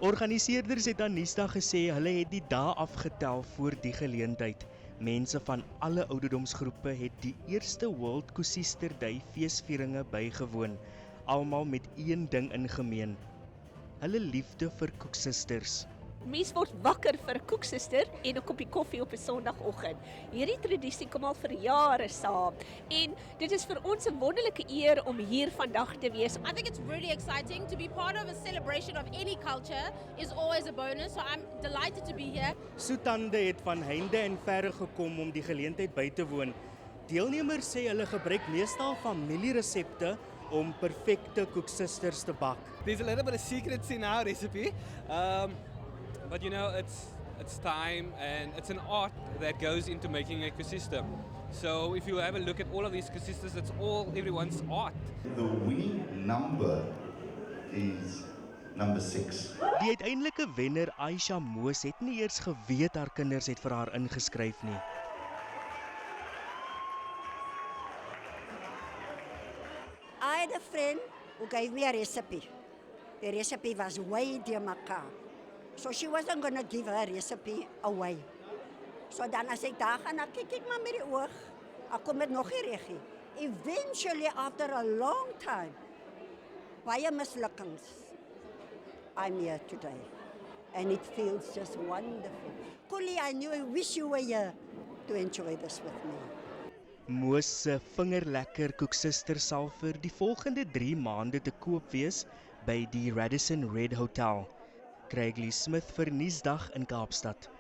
Organiseerders het aan Nuusdag gesê hulle het die dae afgetel voor die geleentheid. Mense van alle ouderdomsgroepe het die eerste World Koesister Day feesvieringe bygewoon, almal met een ding in gemeen: hulle liefde vir koeksisters. Mens word wakker vir 'n koeksister en 'n koppie koffie op 'n Sondagoggend. Hierdie tradisie kom al vir jare saam en dit is vir ons 'n wonderlike eer om hier vandag te wees. I think it's really exciting to be part of a celebration of any culture is always a bonus, so I'm delighted to be here. Soetande het van heinde en verre gekom om die geleentheid by te woon. Deelnemers sê hulle gebruik meestal familieresepte om perfekte koeksisters te bak. There's a little bit of secrets in our recipe, but you know, it's time and it's an art that goes into making a koesister. So if you have a look at all of these koesisters, it's all everyone's art. The winning number is number 6. Die uiteindelike wenner, Aisha Moos, het nie eers geweet haar kinders het vir haar ingeskryf nie. I had a friend who gave me a recipe. The recipe was way dear mekaar. So she wasn't going to give her recipe away. So dan as ek daar gaan, dan kyk ek maar met die oog. Ek kom met nog nie reg nie. Eventually, after a long time, baie mislukkings, I'm here today. And it feels just wonderful. Collie, I wish you were here to enjoy this with me. Moos se vingerlekker koeksister sal vir die volgende 3 maande te koop wees by die Radisson Red Hotel. Craig Lee Smith vir Nuusdag in Kaapstad.